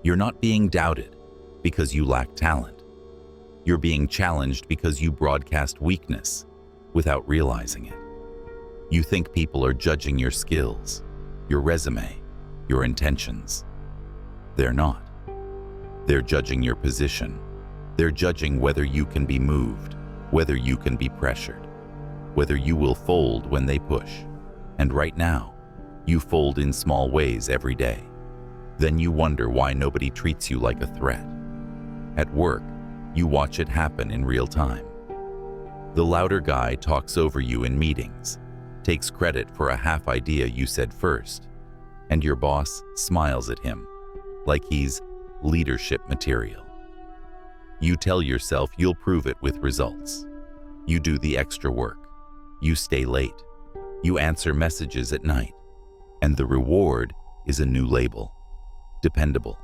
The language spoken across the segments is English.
You're not being doubted because you lack talent. You're being challenged because you broadcast weakness without realizing it. You think people are judging your skills, your resume, your intentions. They're not. They're judging your position. They're judging whether you can be moved, whether you can be pressured, whether you will fold when they push. And right now, you fold in small ways every day. Then you wonder why nobody treats you like a threat. At work, you watch it happen in real time. The louder guy talks over you in meetings, takes credit for a half idea you said first, and your boss smiles at him like he's leadership material. You tell yourself you'll prove it with results. You do the extra work. You stay late. You answer messages at night. And the reward is a new label. Dependable,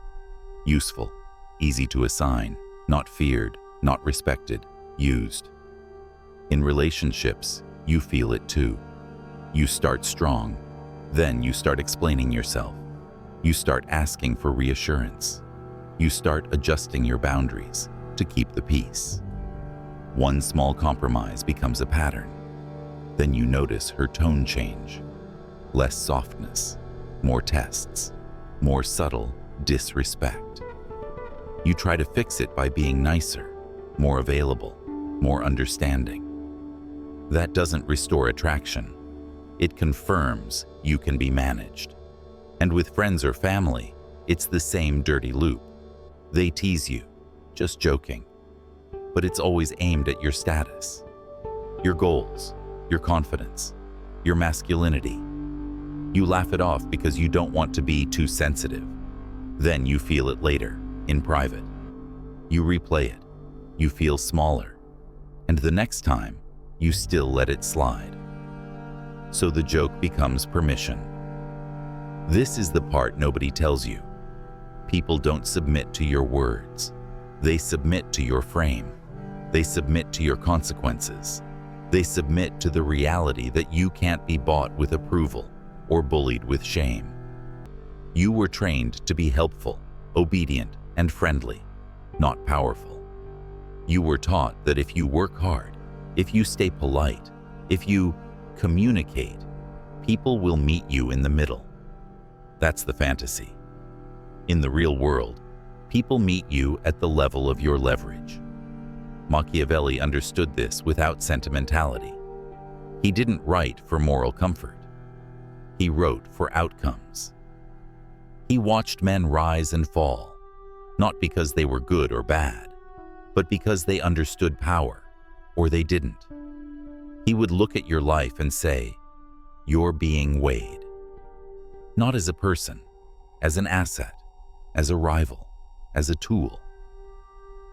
useful, easy to assign, not feared, not respected, used. In relationships, you feel it too. You start strong, then you start explaining yourself. You start asking for reassurance. You start adjusting your boundaries to keep the peace. One small compromise becomes a pattern. Then you notice her tone change. Less softness, more tests, more subtle disrespect. You try to fix it by being nicer, more available, more understanding. That doesn't restore attraction. It confirms you can be managed. And with friends or family, it's the same dirty loop. They tease you, just joking. But it's always aimed at your status, your goals, your confidence, your masculinity. You laugh it off because you don't want to be too sensitive. Then you feel it later, in private. You replay it. You feel smaller. And the next time, you still let it slide. So the joke becomes permission. This is the part nobody tells you. People don't submit to your words. They submit to your frame. They submit to your consequences. They submit to the reality that you can't be bought with approval or bullied with shame. You were trained to be helpful, obedient, and friendly, not powerful. You were taught that if you work hard, if you stay polite, if you communicate, people will meet you in the middle. That's the fantasy. In the real world, people meet you at the level of your leverage. Machiavelli understood this without sentimentality. He didn't write for moral comfort. He wrote for outcomes. He watched men rise and fall, not because they were good or bad, but because they understood power, or they didn't. He would look at your life and say, "You're being weighed." Not as a person, as an asset, as a rival, as a tool.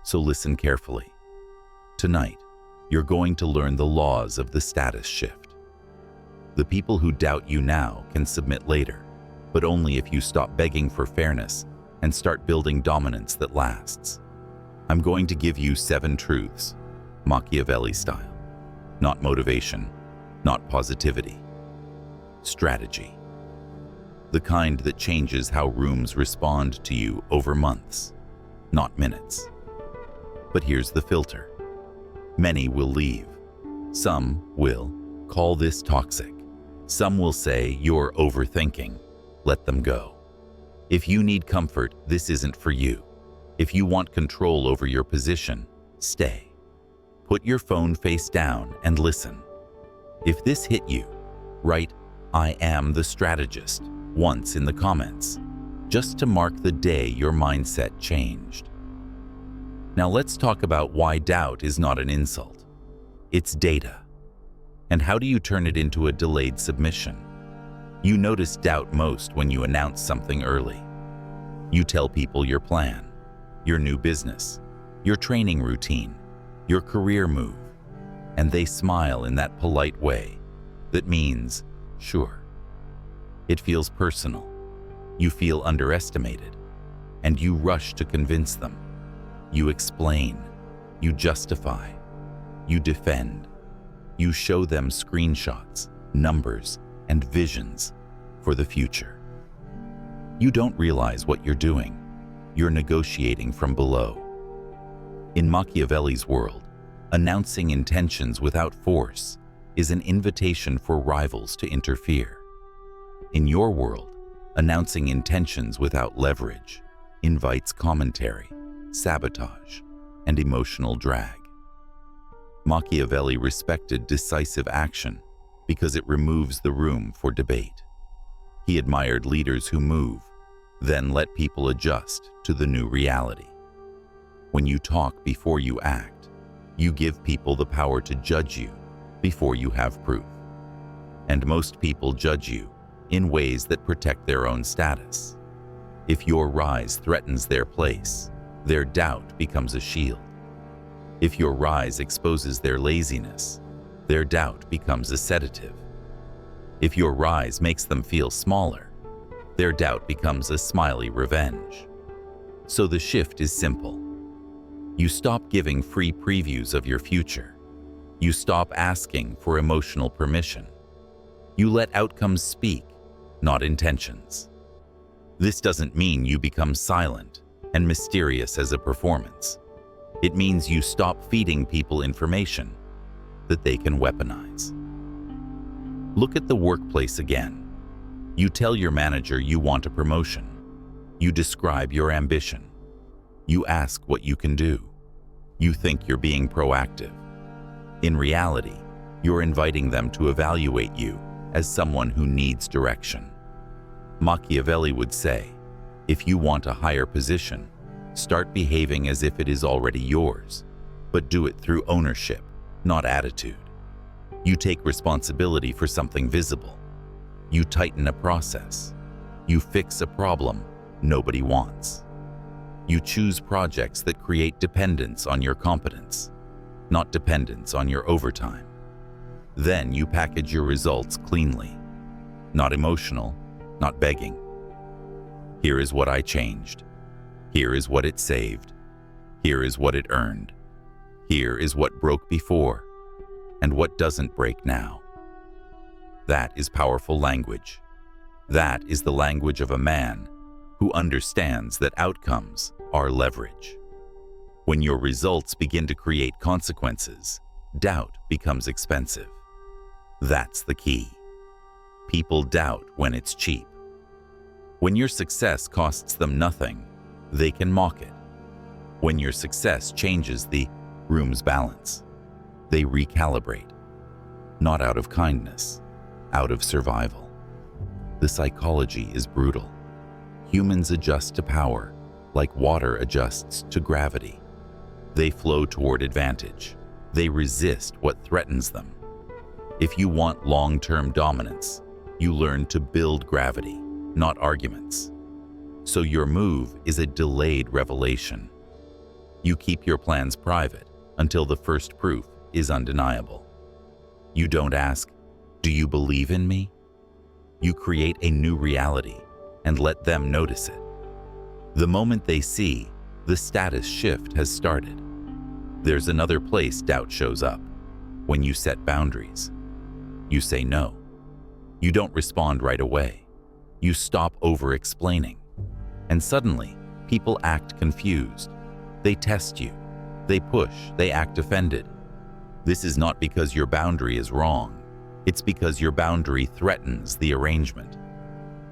So listen carefully. Tonight, you're going to learn the laws of the status shift. The people who doubt you now can submit later, but only if you stop begging for fairness and start building dominance that lasts. I'm going to give you 7 truths, Machiavelli style. Not motivation, not positivity. Strategy. The kind that changes how rooms respond to you over months, not minutes. But here's the filter. Many will leave. Some will call this toxic. Some will say you're overthinking. Let them go. If you need comfort, this isn't for you. If you want control over your position, stay. Put your phone face down and listen. If this hit you, write "I am the strategist" once in the comments, just to mark the day your mindset changed. Now let's talk about why doubt is not an insult. It's data. And how do you turn it into a delayed submission? You notice doubt most when you announce something early. You tell people your plan, your new business, your training routine, your career move, and they smile in that polite way that means, sure. It feels personal. You feel underestimated, and you rush to convince them. You explain, you justify, you defend, you show them screenshots, numbers, and visions for the future. You don't realize what you're doing. you're negotiating from below. In Machiavelli's world, announcing intentions without force is an invitation for rivals to interfere. In your world, announcing intentions without leverage invites commentary, sabotage, and emotional drag. Machiavelli respected decisive action because it removes the room for debate. He admired leaders who move, then let people adjust to the new reality. When you talk before you act, you give people the power to judge you before you have proof. And most people judge you in ways that protect their own status. If your rise threatens their place, their doubt becomes a shield. If your rise exposes their laziness, their doubt becomes a sedative. If your rise makes them feel smaller, their doubt becomes a smiley revenge. So the shift is simple. You stop giving free previews of your future. You stop asking for emotional permission. You let outcomes speak, not intentions. This doesn't mean you become silent and mysterious as a performance. It means you stop feeding people information that they can weaponize. Look at the workplace again. You tell your manager you want a promotion. You describe your ambition. You ask what you can do. You think you're being proactive. In reality, you're inviting them to evaluate you as someone who needs direction. Machiavelli would say, if you want a higher position, start behaving as if it is already yours, but do it through ownership, not attitude. You take responsibility for something visible. You tighten a process. You fix a problem nobody wants. You choose projects that create dependence on your competence, not dependence on your overtime. Then you package your results cleanly, not emotional, not begging. Here is what I changed. Here is what it saved. Here is what it earned. Here is what broke before, and what doesn't break now. That is powerful language. That is the language of a man who understands that outcomes are leverage. When your results begin to create consequences, doubt becomes expensive. That's the key. People doubt when it's cheap. When your success costs them nothing, they can mock it. When your success changes the room's balance, they recalibrate. Not out of kindness, out of survival. The psychology is brutal. Humans adjust to power like water adjusts to gravity. They flow toward advantage. They resist what threatens them. If you want long-term dominance, you learn to build gravity, not arguments. So your move is a delayed revelation. You keep your plans private until the first proof is undeniable. You don't ask, "Do you believe in me?" You create a new reality and let them notice it. The moment they see, the status shift has started. There's another place doubt shows up, when you set boundaries. You say no. You don't respond right away. You stop over-explaining. And suddenly, people act confused. They test you. They push. They act offended. This is not because your boundary is wrong. It's because your boundary threatens the arrangement.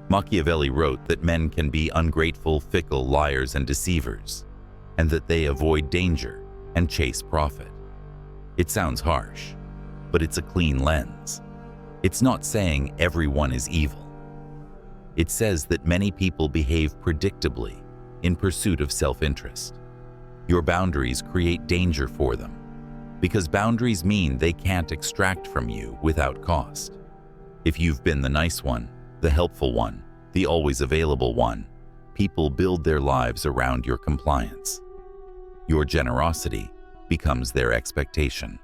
Machiavelli wrote that men can be ungrateful, fickle, liars, and deceivers, and that they avoid danger and chase profit. It sounds harsh, but it's a clean lens. It's not saying everyone is evil. It says that many people behave predictably in pursuit of self-interest. Your boundaries create danger for them, because boundaries mean they can't extract from you without cost. If you've been the nice one, the helpful one, the always available one, people build their lives around your compliance. Your generosity becomes their expectation.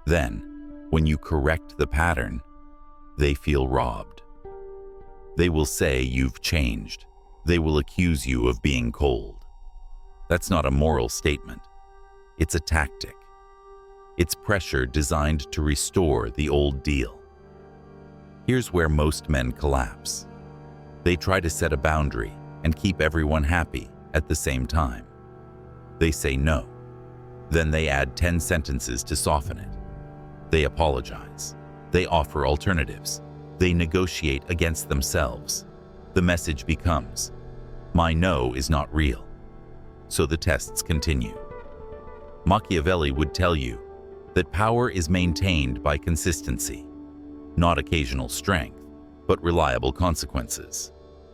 Then, when you correct the pattern, they feel robbed. They will say you've changed. They will accuse you of being cold. That's not a moral statement. It's a tactic. It's pressure designed to restore the old deal. Here's where most men collapse. They try to set a boundary and keep everyone happy at the same time. They say no. Then they add 10 sentences to soften it. They apologize. They offer alternatives. They negotiate against themselves. The message becomes, "My no is not real." So the tests continue. Machiavelli would tell you that power is maintained by consistency, not occasional strength, but reliable consequences.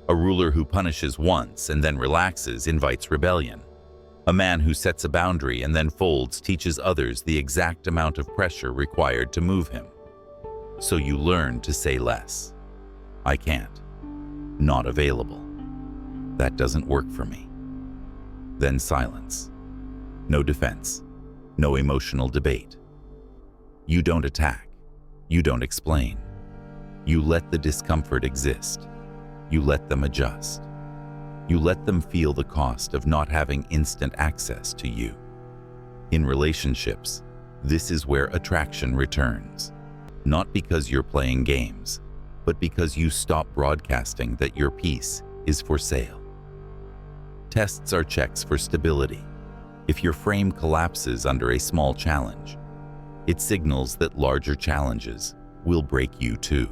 A ruler who punishes once and then relaxes invites rebellion. A man who sets a boundary and then folds teaches others the exact amount of pressure required to move him. So you learn to say less. I can't. Not available. That doesn't work for me. Then silence. No defense. No emotional debate. You don't attack. You don't explain. You let the discomfort exist. You let them adjust. You let them feel the cost of not having instant access to you. In relationships, this is where attraction returns. Not because you're playing games, but because you stop broadcasting that your peace is for sale. Tests are checks for stability. If your frame collapses under a small challenge, it signals that larger challenges will break you too.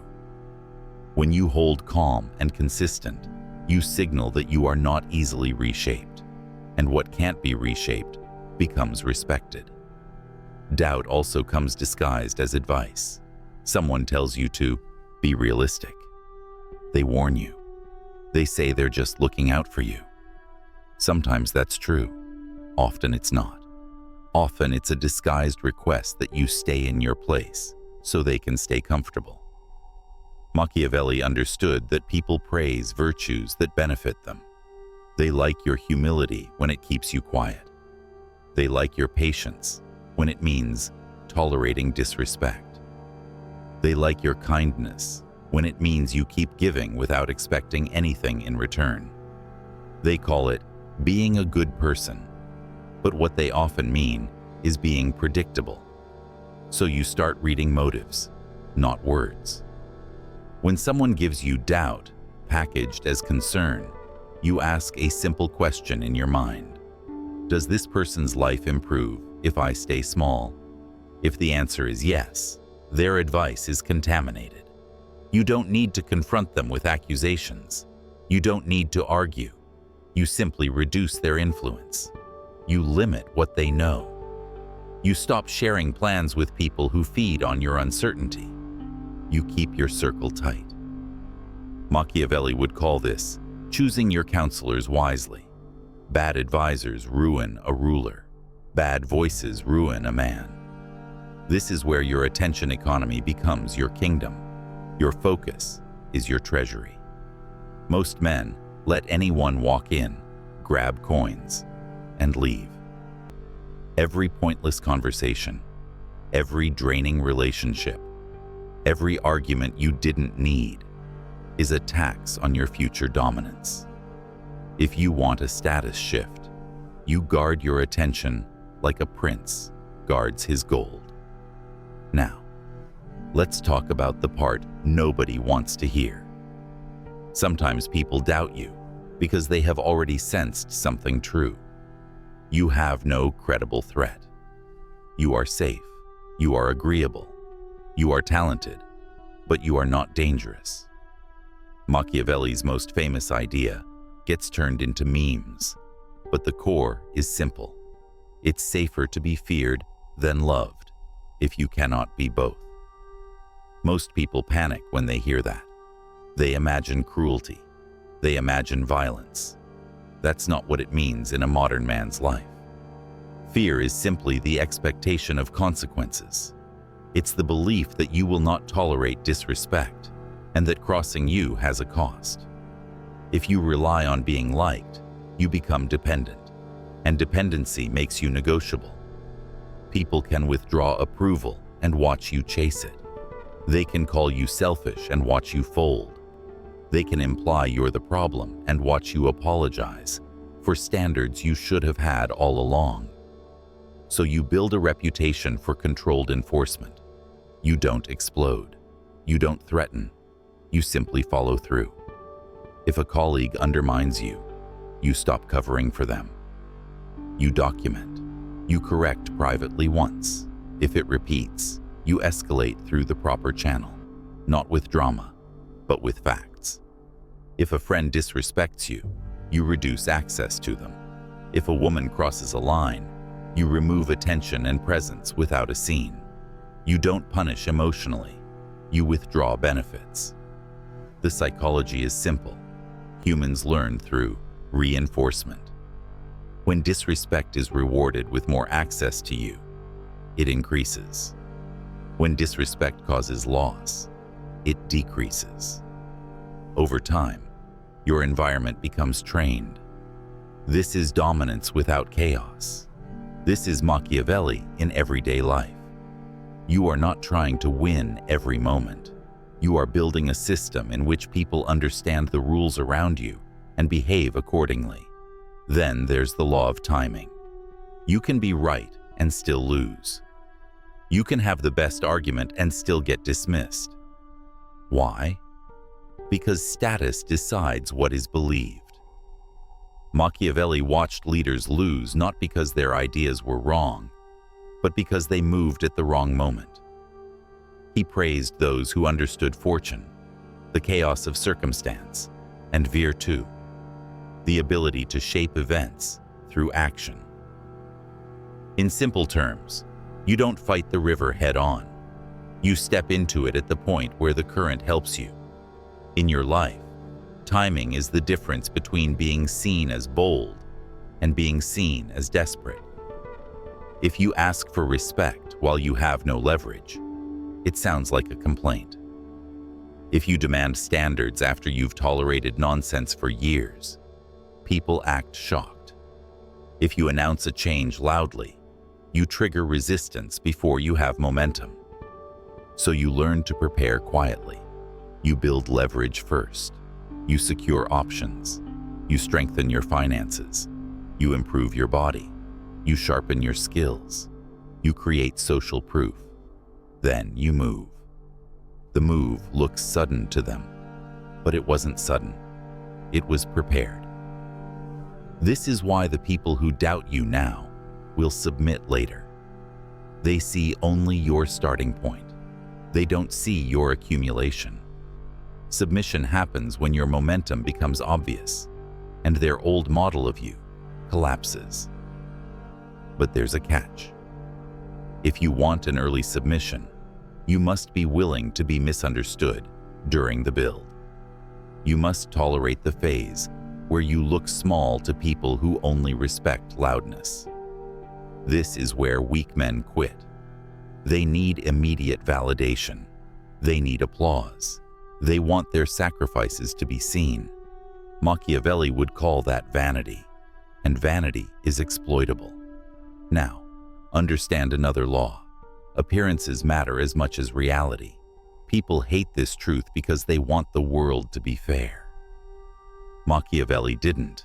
When you hold calm and consistent, you signal that you are not easily reshaped, and what can't be reshaped becomes respected. Doubt also comes disguised as advice. Someone tells you to be realistic. They warn you. They say they're just looking out for you. Sometimes that's true. Often it's not. Often it's a disguised request that you stay in your place so they can stay comfortable. Machiavelli understood that people praise virtues that benefit them. They like your humility when it keeps you quiet. They like your patience when it means tolerating disrespect. They like your kindness when it means you keep giving without expecting anything in return. They call it being a good person, but what they often mean is being predictable. So you start reading motives, not words. When someone gives you doubt, packaged as concern, you ask a simple question in your mind. Does this person's life improve if I stay small? If the answer is yes, their advice is contaminated. You don't need to confront them with accusations. You don't need to argue. You simply reduce their influence. You limit what they know. You stop sharing plans with people who feed on your uncertainty. You keep your circle tight. Machiavelli would call this choosing your counselors wisely. Bad advisors ruin a ruler. Bad voices ruin a man. This is where your attention economy becomes your kingdom. Your focus is your treasury. Most men let anyone walk in, grab coins, and leave. Every pointless conversation, every draining relationship, every argument you didn't need is a tax on your future dominance. If you want a status shift, you guard your attention like a prince guards his gold. Now, let's talk about the part nobody wants to hear. Sometimes people doubt you because they have already sensed something true. You have no credible threat. You are safe. You are agreeable. You are talented, but you are not dangerous. Machiavelli's most famous idea gets turned into memes, but the core is simple. It's safer to be feared than loved if you cannot be both. Most people panic when they hear that. They imagine cruelty. They imagine violence. That's not what it means in a modern man's life. Fear is simply the expectation of consequences. It's the belief that you will not tolerate disrespect and that crossing you has a cost. If you rely on being liked, you become dependent, and dependency makes you negotiable. People can withdraw approval and watch you chase it. They can call you selfish and watch you fold. They can imply you're the problem and watch you apologize for standards you should have had all along. So you build a reputation for controlled enforcement. You don't explode. You don't threaten. You simply follow through. If a colleague undermines you, You stop covering for them. You document. You correct privately once. If it repeats, you escalate through the proper channel, not with drama, but with facts. If a friend disrespects you, you reduce access to them. If a woman crosses a line, you remove attention and presence without a scene. You don't punish emotionally. You withdraw benefits. The psychology is simple. Humans learn through reinforcement. When disrespect is rewarded with more access to you, it increases. When disrespect causes loss, it decreases. Over time, your environment becomes trained. This is dominance without chaos. This is Machiavelli in everyday life. You are not trying to win every moment. You are building a system in which people understand the rules around you and behave accordingly. Then there's the law of timing. You can be right and still lose. You can have the best argument and still get dismissed. Why? Because status decides what is believed. Machiavelli watched leaders lose not because their ideas were wrong, but because they moved at the wrong moment. He praised those who understood fortune, the chaos of circumstance, and virtù, the ability to shape events through action. In simple terms, you don't fight the river head-on. You step into it at the point where the current helps you. In your life, timing is the difference between being seen as bold and being seen as desperate. If you ask for respect while you have no leverage, it sounds like a complaint. If you demand standards after you've tolerated nonsense for years, people act shocked. If you announce a change loudly, you trigger resistance before you have momentum. So you learn to prepare quietly. You build leverage first. You secure options. You strengthen your finances. You improve your body. You sharpen your skills. You create social proof. Then you move. The move looks sudden to them, but it wasn't sudden. It was prepared. This is why the people who doubt you now will submit later. They see only your starting point. They don't see your accumulation. Submission happens when your momentum becomes obvious and their old model of you collapses. But there's a catch. If you want an early submission, you must be willing to be misunderstood during the build. You must tolerate the phase where you look small to people who only respect loudness. This is where weak men quit. They need immediate validation. They need applause. They want their sacrifices to be seen. Machiavelli would call that vanity, and vanity is exploitable. Now, understand another law. Appearances matter as much as reality. People hate this truth because they want the world to be fair. Machiavelli didn't.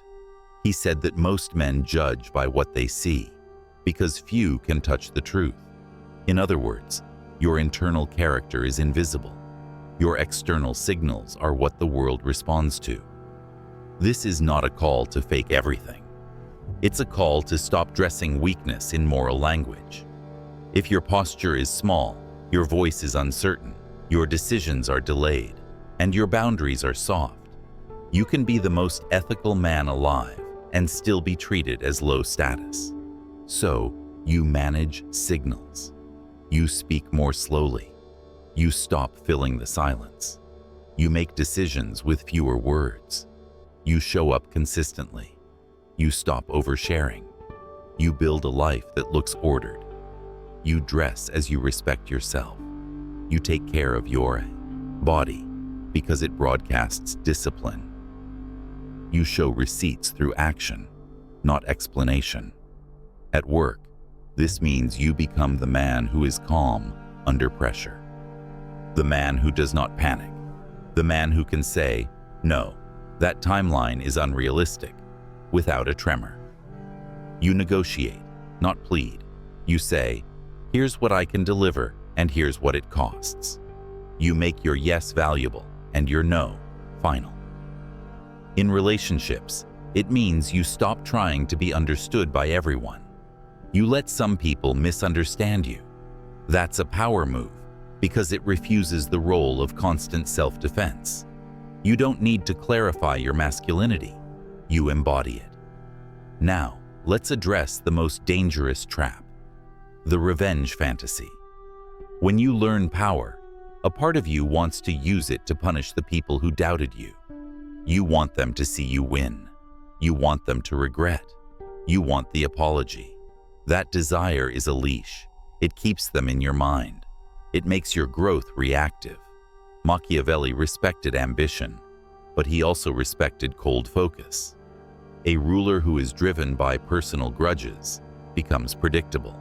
He said that most men judge by what they see, because few can touch the truth. In other words, your internal character is invisible. Your external signals are what the world responds to. This is not a call to fake everything. It's a call to stop dressing weakness in moral language. If your posture is small, your voice is uncertain, your decisions are delayed, and your boundaries are soft, you can be the most ethical man alive and still be treated as low status. So, you manage signals. You speak more slowly. You stop filling the silence. You make decisions with fewer words. You show up consistently. You stop oversharing. You build a life that looks ordered. You dress as you respect yourself. You take care of your body because it broadcasts discipline. You show receipts through action, not explanation. At work, this means you become the man who is calm under pressure. The man who does not panic. The man who can say, "No, that timeline is unrealistic," without a tremor. You negotiate, not plead. You say, "Here's what I can deliver, and here's what it costs." You make your yes valuable and your no final. In relationships, It means you stop trying to be understood by everyone. You let some people misunderstand you. That's a power move because it refuses the role of constant self-defense. You don't need to clarify your masculinity. You embody it. Now, let's address the most dangerous trap: the revenge fantasy. When you learn power, a part of you wants to use it to punish the people who doubted you. You want them to see you win. You want them to regret. You want the apology. That desire is a leash. It keeps them in your mind. It makes your growth reactive. Machiavelli respected ambition, but he also respected cold focus. A ruler who is driven by personal grudges becomes predictable,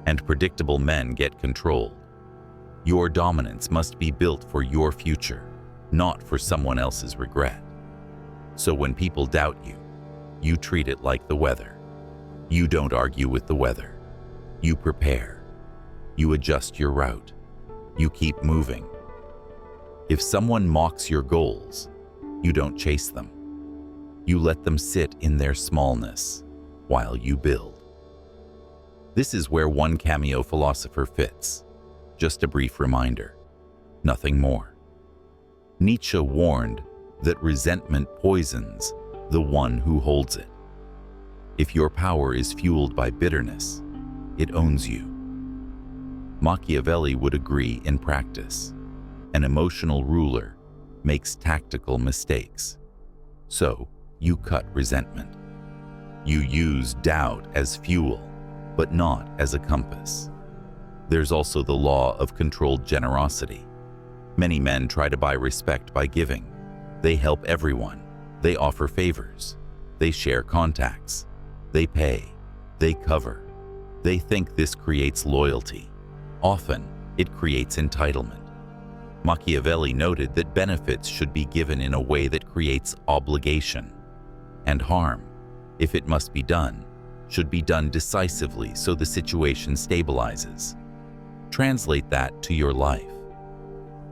and predictable men get controlled. Your dominance must be built for your future, not for someone else's regret. So when people doubt you, you treat it like the weather. You don't argue with the weather. You prepare. You adjust your route. You keep moving. If someone mocks your goals, you don't chase them. You let them sit in their smallness while you build. This is where one cameo philosopher fits. Just a brief reminder, nothing more. Nietzsche warned that resentment poisons the one who holds it. If your power is fueled by bitterness, it owns you. Machiavelli would agree in practice. An emotional ruler makes tactical mistakes. So, you cut resentment. You use doubt as fuel, but not as a compass. There's also the law of controlled generosity. Many men try to buy respect by giving. They help everyone. They offer favors. They share contacts. They pay. They cover. They think this creates loyalty. Often, it creates entitlement. Machiavelli noted that benefits should be given in a way that creates obligation, and harm, if it must be done, should be done decisively so the situation stabilizes. Translate that to your life.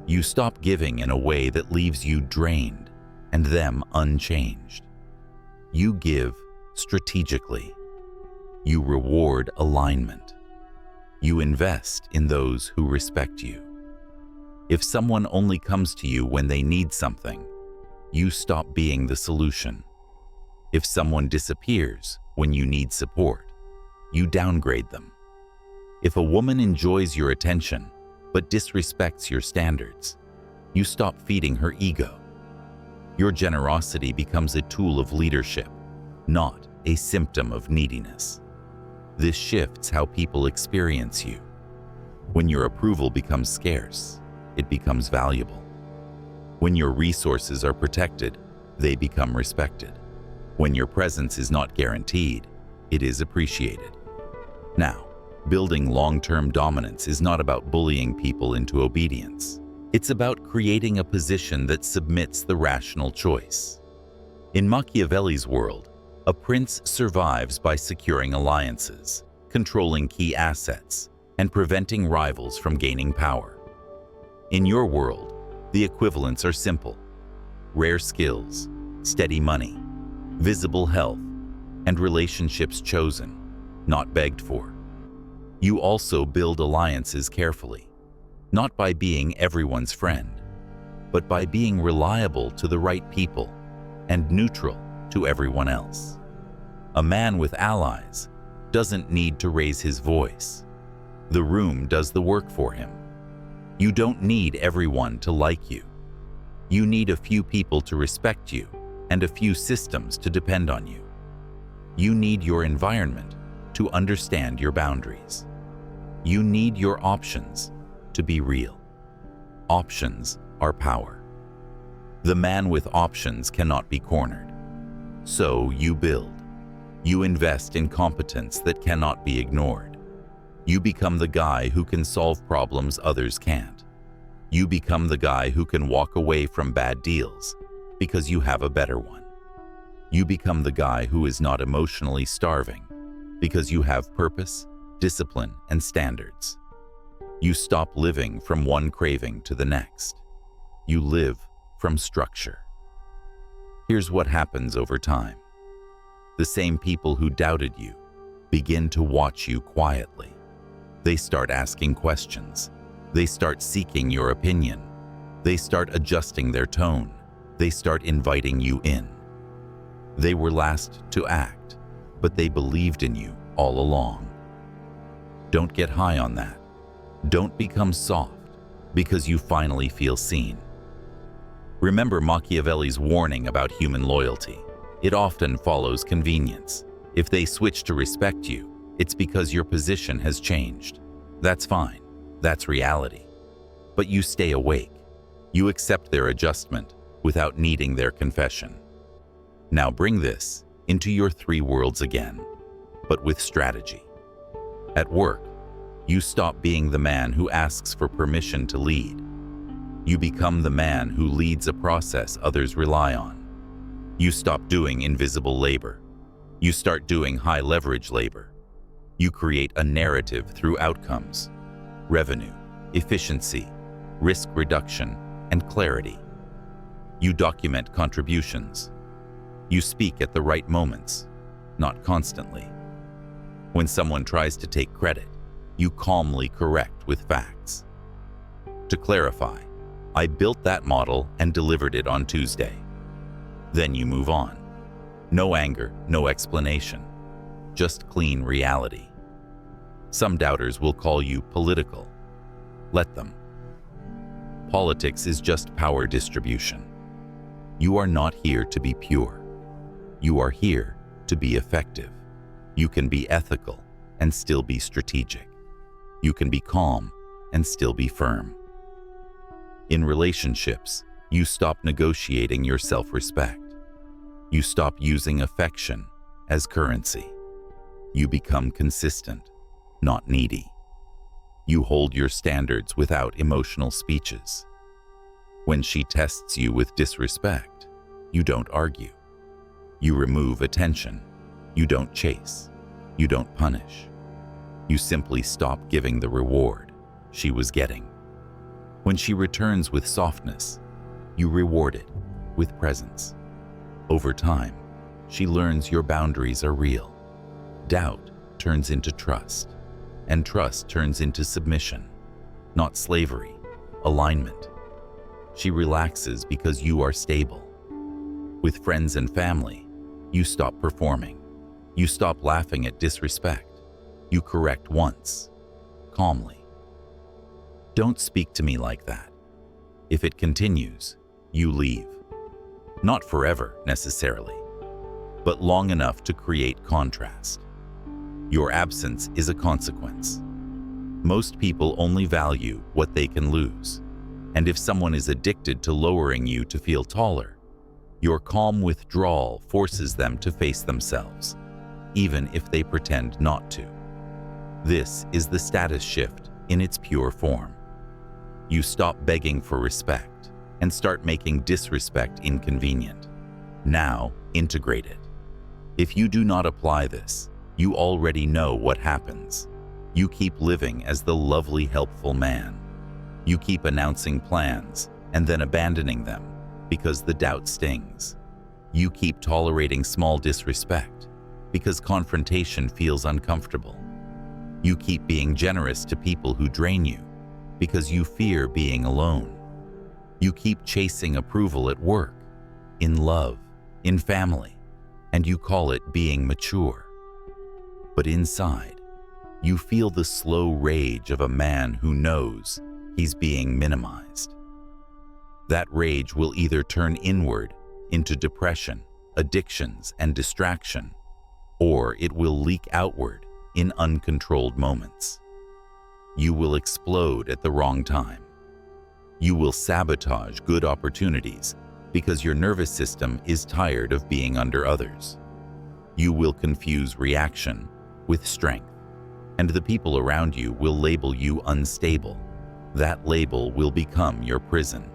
You stop giving in a way that leaves you drained and them unchanged. You give strategically. You reward alignment. You invest in those who respect you. If someone only comes to you when they need something, you stop being the solution. If someone disappears when you need support, you downgrade them. If a woman enjoys your attention but disrespects your standards, you stop feeding her ego. Your generosity becomes a tool of leadership, not a symptom of neediness. This shifts how people experience you. When your approval becomes scarce, it becomes valuable. When your resources are protected, they become respected. When your presence is not guaranteed, it is appreciated. Now, building long-term dominance is not about bullying people into obedience. It's about creating a position that submits the rational choice. In Machiavelli's world, a prince survives by securing alliances, controlling key assets, and preventing rivals from gaining power. In your world, the equivalents are simple: rare skills, steady money, visible health, and relationships chosen, not begged for. You also build alliances carefully, not by being everyone's friend, but by being reliable to the right people and neutral to everyone else. A man with allies doesn't need to raise his voice. The room does the work for him. You don't need everyone to like you. You need a few people to respect you and a few systems to depend on you. You need your environment to understand your boundaries. You need your options to be real. Options are power. The man with options cannot be cornered. So you build. You invest in competence that cannot be ignored. You become the guy who can solve problems others can't. You become the guy who can walk away from bad deals because you have a better one. You become the guy who is not emotionally starving because you have purpose, discipline, and standards. You stop living from one craving to the next. You live from structure. Here's what happens over time. The same people who doubted you begin to watch you quietly. They start asking questions. They start seeking your opinion. They start adjusting their tone. They start inviting you in. They were last to act, but they believed in you all along. Don't get high on that. Don't become soft because you finally feel seen. Remember Machiavelli's warning about human loyalty. It often follows convenience. If they switch to respect you, it's because your position has changed. That's fine. That's reality. But you stay awake. You accept their adjustment without needing their confession. Now bring this into your three worlds again, but with strategy. At work, you stop being the man who asks for permission to lead. You become the man who leads a process others rely on. You stop doing invisible labor. You start doing high-leverage labor. You create a narrative through outcomes, revenue, efficiency, risk reduction, and clarity. You document contributions. You speak at the right moments, not constantly. When someone tries to take credit, you calmly correct with facts. To clarify, I built that model and delivered it on Tuesday. Then you move on. No anger, no explanation, just clean reality. Some doubters will call you political. Let them. Politics is just power distribution. You are not here to be pure. You are here to be effective. You can be ethical and still be strategic. You can be calm and still be firm. In relationships, you stop negotiating your self-respect. You stop using affection as currency. You become consistent, not needy. You hold your standards without emotional speeches. When she tests you with disrespect, you don't argue. You remove attention. You don't chase. You don't punish. You simply stop giving the reward she was getting. When she returns with softness, you reward it with presence. Over time, she learns your boundaries are real. Doubt turns into trust, and trust turns into submission, not slavery, alignment. She relaxes because you are stable. With friends and family, you stop performing. You stop laughing at disrespect. You correct once, calmly. Don't speak to me like that. If it continues, you leave. Not forever, necessarily, but long enough to create contrast. Your absence is a consequence. Most people only value what they can lose. And if someone is addicted to lowering you to feel taller, your calm withdrawal forces them to face themselves, even if they pretend not to. This is the status shift in its pure form. You stop begging for respect and start making disrespect inconvenient. Now, integrate it. If you do not apply this, you already know what happens. You keep living as the lovely, helpful man. You keep announcing plans and then abandoning them because the doubt stings. You keep tolerating small disrespect because confrontation feels uncomfortable. You keep being generous to people who drain you because you fear being alone. You keep chasing approval at work, in love, in family, and you call it being mature. But inside, you feel the slow rage of a man who knows he's being minimized. That rage will either turn inward into depression, addictions, and distraction, or it will leak outward in uncontrolled moments. You will explode at the wrong time. You will sabotage good opportunities because your nervous system is tired of being under others. You will confuse reaction with strength, and the people around you will label you unstable. That label will become your prison.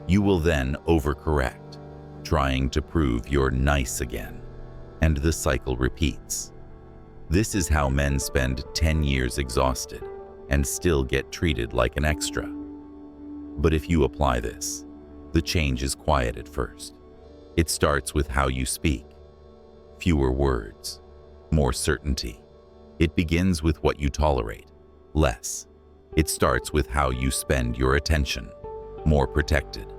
You will then overcorrect, trying to prove you're nice again, and the cycle repeats. This is how men spend 10 years exhausted and still get treated like an extra. But if you apply this, the change is quiet at first. It starts with how you speak. fewer words, more certainty. It begins with what you tolerate, less. It starts with how you spend your attention, more protected.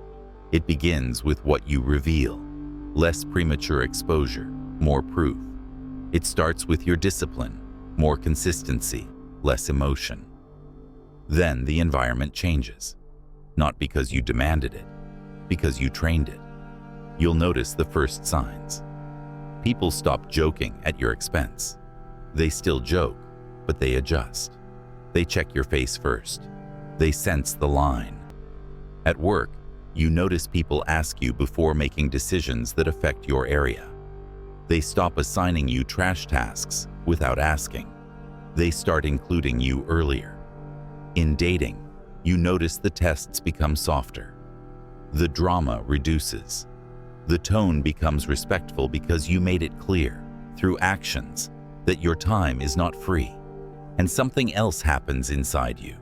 It begins with what you reveal, less premature exposure, more proof. It starts with your discipline, more consistency, less emotion. Then the environment changes, not because you demanded it, because you trained it. You'll notice the first signs. People stop joking at your expense. They still joke, but they adjust. They check your face first. They sense the line. At work, you notice people ask you before making decisions that affect your area. They stop assigning you trash tasks without asking. They start including you earlier. In dating, you notice the tests become softer. The drama reduces. The tone becomes respectful because you made it clear, through actions, that your time is not free. And something else happens inside you.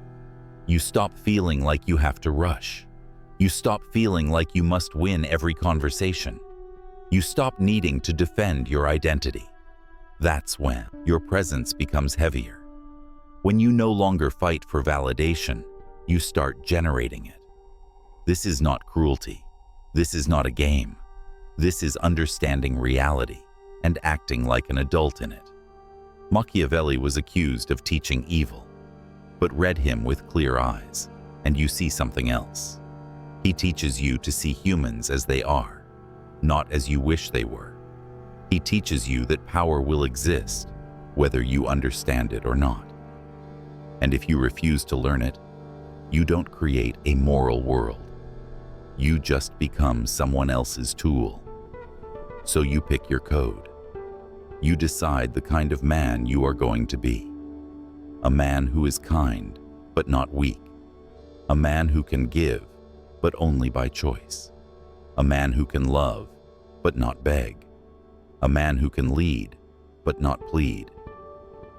You stop feeling like you have to rush. You stop feeling like you must win every conversation. You stop needing to defend your identity. That's when your presence becomes heavier. When you no longer fight for validation, you start generating it. This is not cruelty. This is not a game. This is understanding reality and acting like an adult in it. Machiavelli was accused of teaching evil, but read him with clear eyes, and you see something else. He teaches you to see humans as they are, not as you wish they were. He teaches you that power will exist, whether you understand it or not. And if you refuse to learn it, you don't create a moral world. You just become someone else's tool. So you pick your code. You decide the kind of man you are going to be. A man who is kind, but not weak. A man who can give, but only by choice. A man who can love, but not beg. A man who can lead, but not plead.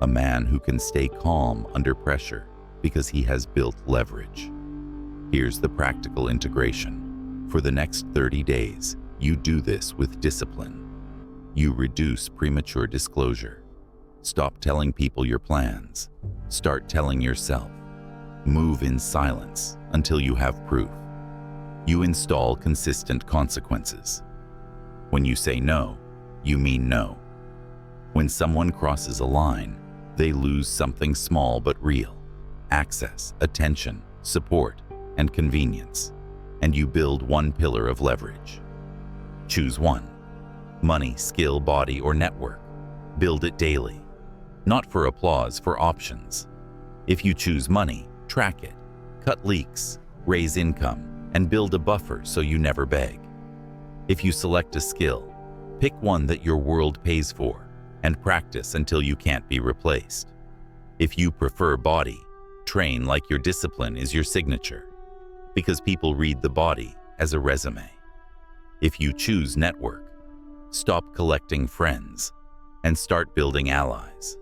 A man who can stay calm under pressure because he has built leverage. Here's the practical integration. For the next 30 days, you do this with discipline. You reduce premature disclosure. Stop telling people your plans. Start telling yourself. Move in silence until you have proof. You install consistent consequences. When you say no, you mean no. When someone crosses a line, they lose something small but real: access, attention, support, and convenience. And you build one pillar of leverage. Choose one: money, skill, body, or network. Build it daily. Not for applause, for options. If you choose money, track it. Cut leaks, raise income, and build a buffer so you never beg. If you select a skill, pick one that your world pays for and practice until you can't be replaced. If you prefer body, train like your discipline is your signature, because people read the body as a resume. If you choose network, stop collecting friends and start building allies.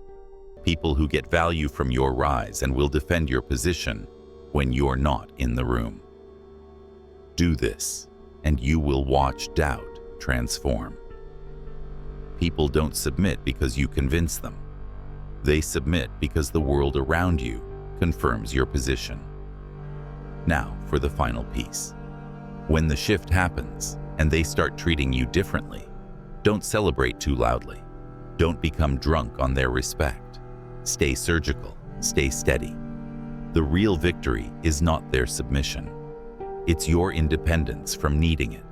People who get value from your rise and will defend your position when you're not in the room. Do this, and you will watch doubt transform. People don't submit because you convince them. They submit because the world around you confirms your position. Now for the final piece. When the shift happens and they start treating you differently, don't celebrate too loudly. Don't become drunk on their respect. Stay surgical, stay steady. The real victory is not their submission. It's your independence from needing it.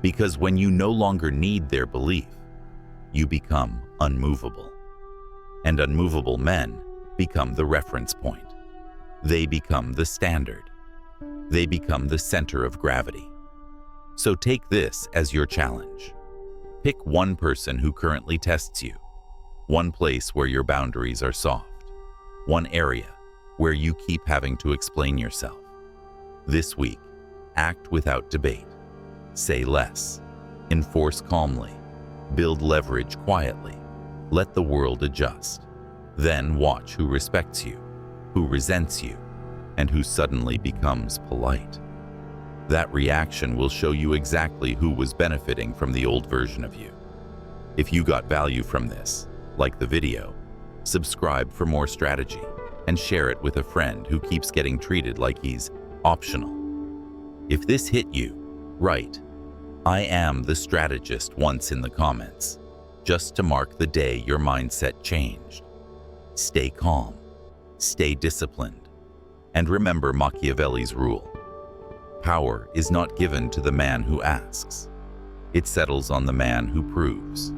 Because when you no longer need their belief, you become unmovable. And unmovable men become the reference point. They become the standard. They become the center of gravity. So take this as your challenge. Pick one person who currently tests you, one place where your boundaries are soft, one area where you keep having to explain yourself. This week, act without debate. Say less. Enforce calmly. Build leverage quietly. Let the world adjust. Then watch who respects you, who resents you, and who suddenly becomes polite. That reaction will show you exactly who was benefiting from the old version of you. If you got value from this, like the video, subscribe for more strategy, and share it with a friend who keeps getting treated like he's optional. If this hit you, write, "I am the strategist" once in the comments, just to mark the day your mindset changed. Stay calm, stay disciplined, and remember Machiavelli's rule. Power is not given to the man who asks. It settles on the man who proves.